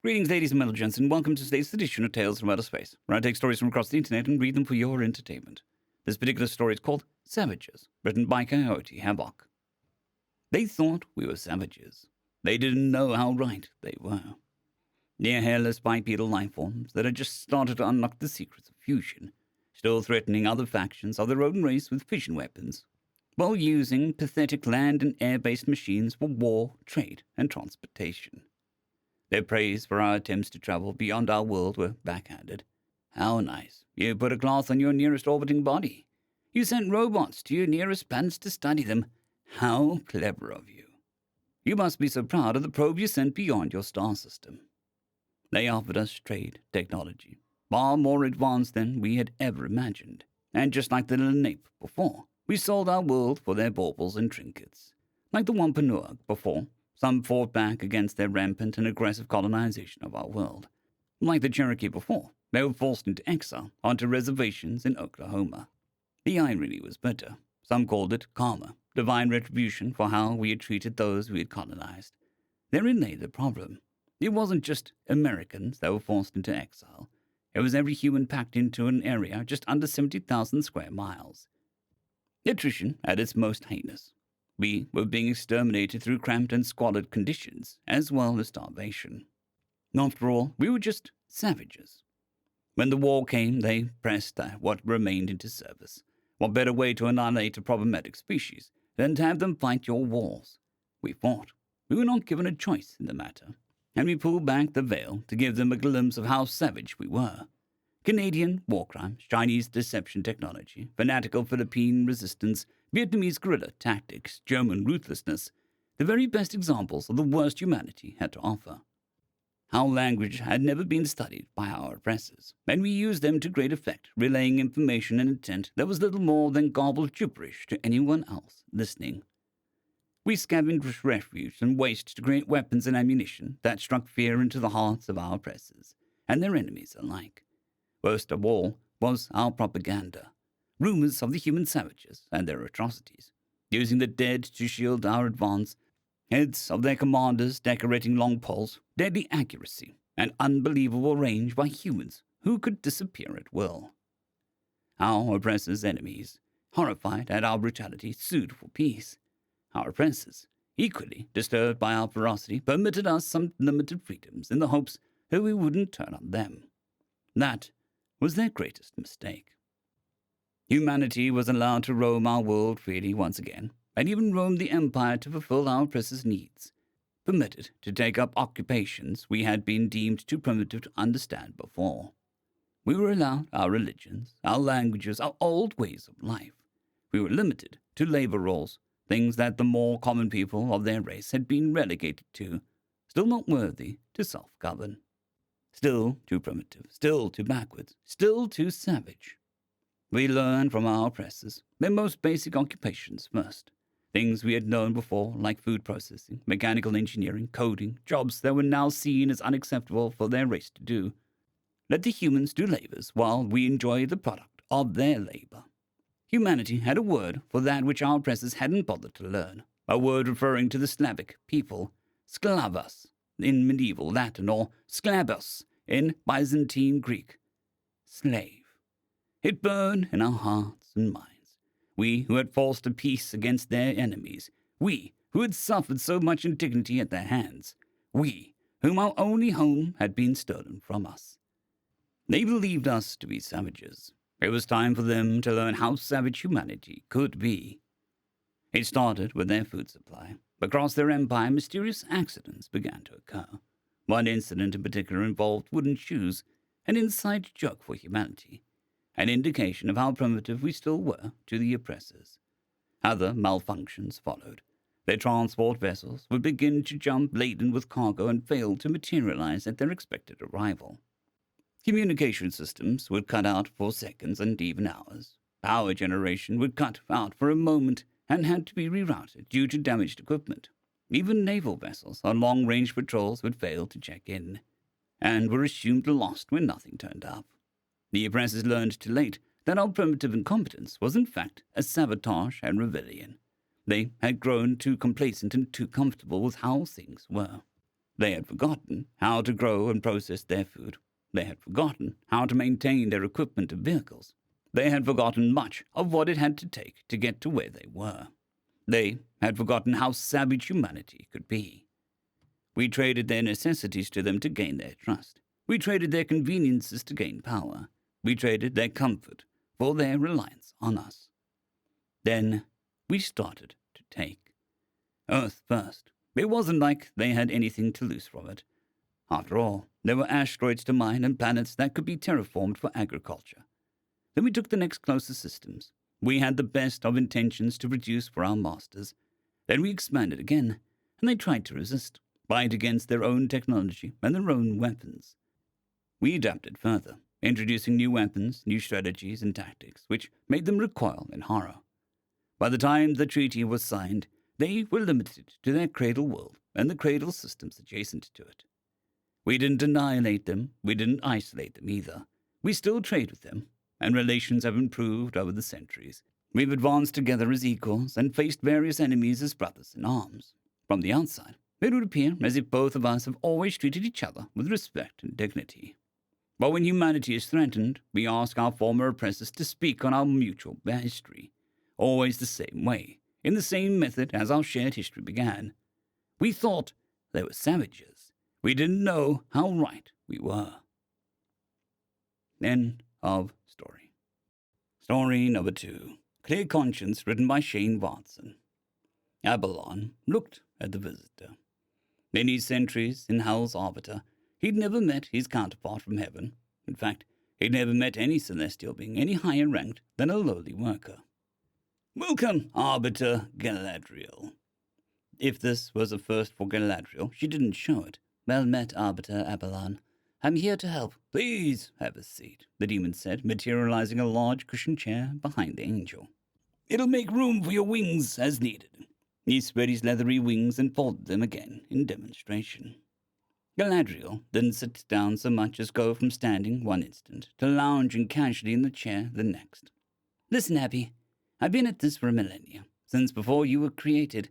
Greetings, ladies and gents, and welcome to today's edition of Tales from Outer Space, where I take stories from across the internet and read them for your entertainment. This particular story is called Savages, written by Coyote Havoc. They thought we were savages. They didn't know how right they were. Near hairless bipedal lifeforms that had just started to unlock the secrets of fusion, still threatening other factions of their own race with fission weapons, while using pathetic land and air-based machines for war, trade, and transportation. Their praise for our attempts to travel beyond our world were backhanded. How nice. You put a cloth on your nearest orbiting body. You sent robots to your nearest planets to study them. How clever of you. You must be so proud of the probe you sent beyond your star system. They offered us trade technology, far more advanced than we had ever imagined. And just like the little ape before, we sold our world for their baubles and trinkets. Like the Wampanoag before, some fought back against their rampant and aggressive colonization of our world. Like the Cherokee before, they were forced into exile onto reservations in Oklahoma. The irony was bitter. Some called it karma, divine retribution for how we had treated those we had colonized. Therein lay the problem. It wasn't just Americans that were forced into exile. It was every human packed into an area just under 70,000 square miles. Attrition at its most heinous. We were being exterminated through cramped and squalid conditions, as well as starvation. After all, we were just savages. When the war came, they pressed what remained into service. What better way to annihilate a problematic species than to have them fight your wars? We fought. We were not given a choice in the matter, and we pulled back the veil to give them a glimpse of how savage we were. Canadian war crimes, Chinese deception technology, fanatical Philippine resistance, Vietnamese guerrilla tactics, German ruthlessness, the very best examples of the worst humanity had to offer. Our language had never been studied by our oppressors, and we used them to great effect, relaying information and intent that was little more than garbled gibberish to anyone else listening. We scavenged refuge and waste to create weapons and ammunition that struck fear into the hearts of our oppressors and their enemies alike. Worst of all was our propaganda. Rumors of the human savages and their atrocities, using the dead to shield our advance, heads of their commanders decorating long poles, deadly accuracy, and unbelievable range by humans who could disappear at will. Our oppressors' enemies, horrified at our brutality, sued for peace. Our oppressors, equally disturbed by our ferocity, permitted us some limited freedoms in the hopes that we wouldn't turn on them. That was their greatest mistake. Humanity was allowed to roam our world freely once again, and even roam the empire to fulfill our oppressors' needs, permitted to take up occupations we had been deemed too primitive to understand before. We were allowed our religions, our languages, our old ways of life. We were limited to labor roles, things that the more common people of their race had been relegated to, still not worthy to self-govern. Still too primitive, still too backwards, still too savage. We learned from our oppressors their most basic occupations first. Things we had known before, like food processing, mechanical engineering, coding, jobs that were now seen as unacceptable for their race to do. Let the humans do labors while we enjoy the product of their labor. Humanity had a word for that which our oppressors hadn't bothered to learn, a word referring to the Slavic people, sklavos in medieval Latin or sklabos in Byzantine Greek, slave. It burned in our hearts and minds. We who had forced a peace against their enemies. We who had suffered so much indignity at their hands. We whom our only home had been stolen from us. They believed us to be savages. It was time for them to learn how savage humanity could be. It started with their food supply. Across their empire, mysterious accidents began to occur. One incident in particular involved wooden shoes, an inside joke for humanity. An indication of how primitive we still were to the oppressors. Other malfunctions followed. Their transport vessels would begin to jump laden with cargo and fail to materialize at their expected arrival. Communication systems would cut out for seconds and even hours. Power generation would cut out for a moment and had to be rerouted due to damaged equipment. Even naval vessels on long-range patrols would fail to check in, and were assumed lost when nothing turned up. The oppressors learned too late that our primitive incompetence was in fact a sabotage and rebellion. They had grown too complacent and too comfortable with how things were. They had forgotten how to grow and process their food. They had forgotten how to maintain their equipment and vehicles. They had forgotten much of what it had to take to get to where they were. They had forgotten how savage humanity could be. We traded their necessities to them to gain their trust. We traded their conveniences to gain power. We traded their comfort for their reliance on us. Then we started to take. Earth first. It wasn't like they had anything to lose from it. After all, there were asteroids to mine and planets that could be terraformed for agriculture. Then we took the next closest systems. We had the best of intentions to produce for our masters. Then we expanded again, and they tried to resist, fight against their own technology and their own weapons. We adapted further, introducing new weapons, new strategies, and tactics, which made them recoil in horror. By the time the treaty was signed, they were limited to their cradle world and the cradle systems adjacent to it. We didn't annihilate them, we didn't isolate them either. We still trade with them, and relations have improved over the centuries. We've advanced together as equals and faced various enemies as brothers in arms. From the outside, it would appear as if both of us have always treated each other with respect and dignity. But when humanity is threatened, we ask our former oppressors to speak on our mutual history, always the same way, in the same method as our shared history began. We thought they were savages. We didn't know how right we were. End of story. Story number 2. Clear Conscience, written by Shane Watson. Abalon looked at the visitor. In his centuries in Hell's Arbiter, he'd never met his counterpart from heaven. In fact, he'd never met any celestial being any higher ranked than a lowly worker. Welcome, Arbiter Galadriel. If this was a first for Galadriel, she didn't show it. Well met, Arbiter Abalon. I'm here to help. Please have a seat, the demon said, materializing a large cushioned chair behind the angel. It'll make room for your wings as needed. He spread his leathery wings and folded them again in demonstration. Galadriel didn't sit down so much as go from standing one instant to lounging casually in the chair the next. Listen, Abby, I've been at this for a millennia, since before you were created.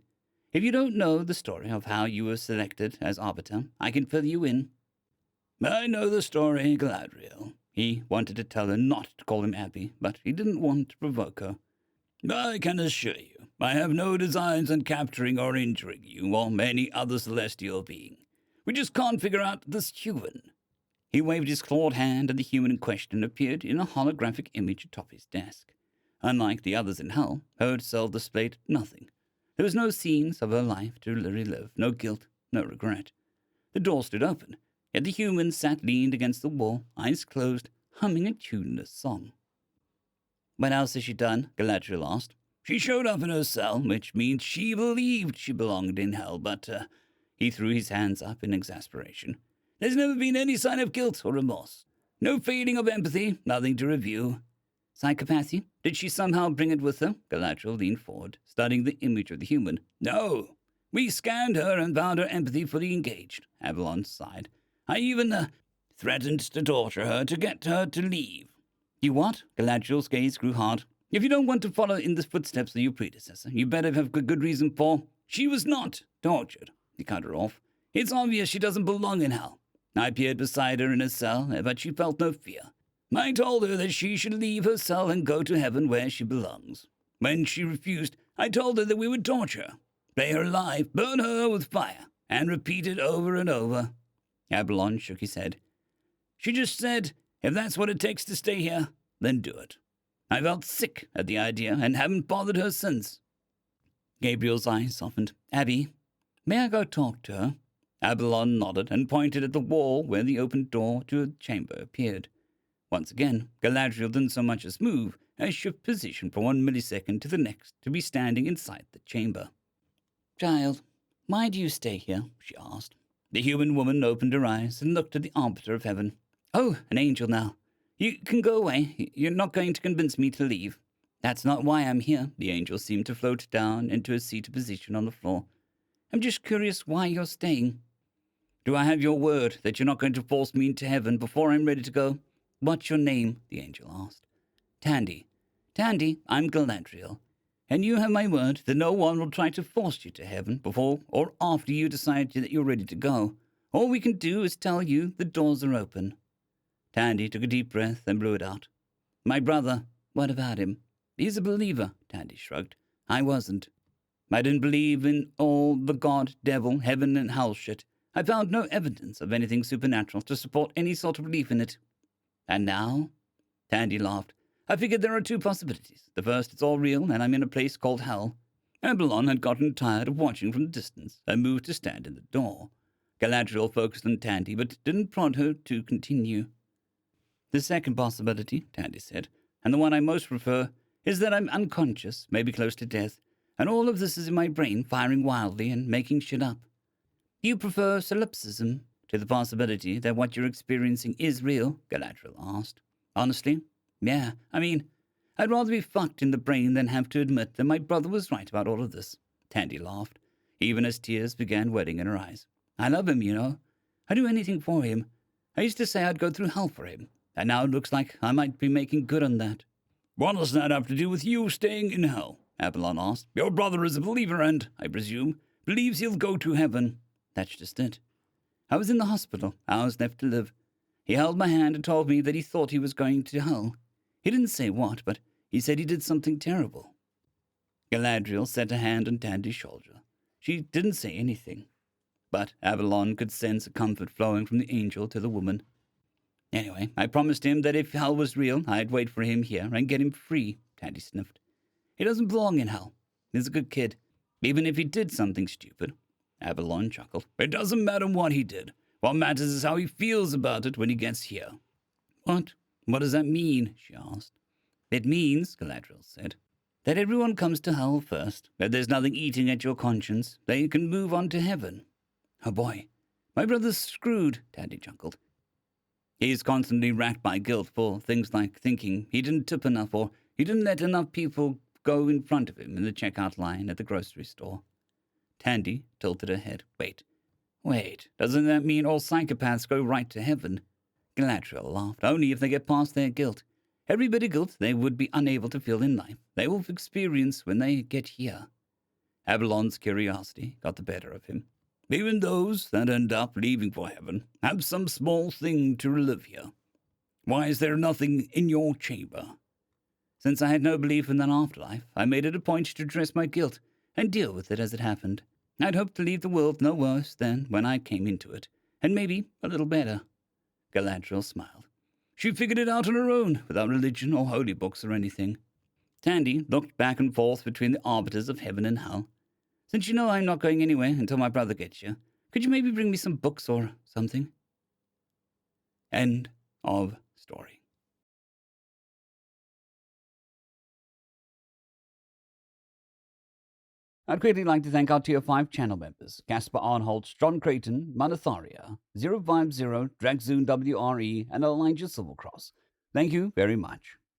If you don't know the story of how you were selected as Arbiter, I can fill you in. I know the story, Galadriel. He wanted to tell her not to call him Abby, but he didn't want to provoke her. I can assure you, I have no designs on capturing or injuring you or any other celestial being. We just can't figure out this human. He waved his clawed hand, and the human in question appeared in a holographic image atop his desk. Unlike the others in Hell, her cell displayed nothing. There was no scenes of her life to relive, no guilt, no regret. The door stood open, yet the human sat leaned against the wall, eyes closed, humming a tuneless song. What else has she done? Galadriel asked. She showed up in her cell, which means she believed she belonged in Hell, but, he threw his hands up in exasperation. There's never been any sign of guilt or remorse. No feeling of empathy, nothing to review. Psychopathy? Did she somehow bring it with her? Galadriel leaned forward, studying the image of the human. No. We scanned her and found her empathy fully engaged, Avalon sighed. I even, threatened to torture her to get her to leave. You what? Galadriel's gaze grew hard. If you don't want to follow in the footsteps of your predecessor, you better have a good reason for... She was not tortured, he cut her off. It's obvious she doesn't belong in Hell. I peered beside her in her cell, but she felt no fear. I told her that she should leave her cell and go to heaven where she belongs. When she refused, I told her that we would torture her, play her life, burn her with fire, and repeat it over and over. Abalon shook his head. She just said, if that's what it takes to stay here, then do it. I felt sick at the idea and haven't bothered her since. Gabriel's eyes softened. Abby, may I go talk to her? Abalon nodded and pointed at the wall where the open door to a chamber appeared. Once again, Galadriel didn't so much as move as shift position for 1 millisecond to the next to be standing inside the chamber. Child, why do you stay here? She asked. The human woman opened her eyes and looked at the Arbiter of Heaven. Oh, an angel now. You can go away. You're not going to convince me to leave. That's not why I'm here. The angel seemed to float down into a seated position on the floor. I'm just curious why you're staying. Do I have your word that you're not going to force me into heaven before I'm ready to go? What's your name? The angel asked. Tandy. Tandy, I'm Galadriel. And you have my word that no one will try to force you to heaven before or after you decide that you're ready to go. All we can do is tell you the doors are open." Tandy took a deep breath and blew it out. "My brother, what about him?" "He's a believer," Tandy shrugged. "I wasn't. I didn't believe in all the God, devil, heaven, and hell shit. I found no evidence of anything supernatural to support any sort of belief in it. And now?" Tandy laughed. "I figured there are two possibilities. The first, it's all real, and I'm in a place called hell." Abelon had gotten tired of watching from the distance and moved to stand in the door. Galadriel focused on Tandy, but didn't prod her to continue. "The second possibility," Tandy said, "and the one I most prefer, is that I'm unconscious, maybe close to death, and all of this is in my brain firing wildly and making shit up." "Do you prefer solipsism to the possibility that what you're experiencing is real?" Galadriel asked. "Honestly, yeah. I mean, I'd rather be fucked in the brain than have to admit that my brother was right about all of this." Tandy laughed, even as tears began welling in her eyes. "I love him, you know. I'd do anything for him. I used to say I'd go through hell for him, and now it looks like I might be making good on that." "What does that have to do with you staying in hell?" Avalon asked. "Your brother is a believer and, I presume, believes he'll go to heaven." "That's just it. I was in the hospital, hours left to live. He held my hand and told me that he thought he was going to hell. He didn't say what, but he said he did something terrible." Galadriel set a hand on Tandy's shoulder. She didn't say anything, but Avalon could sense a comfort flowing from the angel to the woman. "Anyway, I promised him that if hell was real, I'd wait for him here and get him free," Tandy sniffed. "He doesn't belong in hell. He's a good kid, even if he did something stupid." Avalon chuckled. "It doesn't matter what he did. What matters is how he feels about it when he gets here." "What? What does that mean?" she asked. "It means," Galadriel said, "that everyone comes to hell first. If there's nothing eating at your conscience, they can move on to heaven." "Oh boy, my brother's screwed," Tandy chuckled. "He's constantly racked by guilt for things like thinking he didn't tip enough or he didn't let enough people go in front of him in the checkout line at the grocery store." Tandy tilted her head. Wait, doesn't that mean all psychopaths go right to heaven?" Galadriel laughed. "Only if they get past their guilt. Every bit of guilt they would be unable to feel in life, they will experience when they get here." Avalon's curiosity got the better of him. "Even those that end up leaving for heaven have some small thing to relive here. Why is there nothing in your chamber?" "Since I had no belief in an afterlife, I made it a point to address my guilt and deal with it as it happened. I'd hoped to leave the world no worse than when I came into it, and maybe a little better." Galadriel smiled. "She figured it out on her own, without religion or holy books or anything." Tandy looked back and forth between the arbiters of heaven and hell. "Since you know I'm not going anywhere until my brother gets you, could you maybe bring me some books or something?" End of story. I'd greatly like to thank our Tier 5 channel members, Casper Arnholtz, John Creighton, Manatharia, 050, Dragzoon WRE, and Elijah Silvercross. Thank you very much.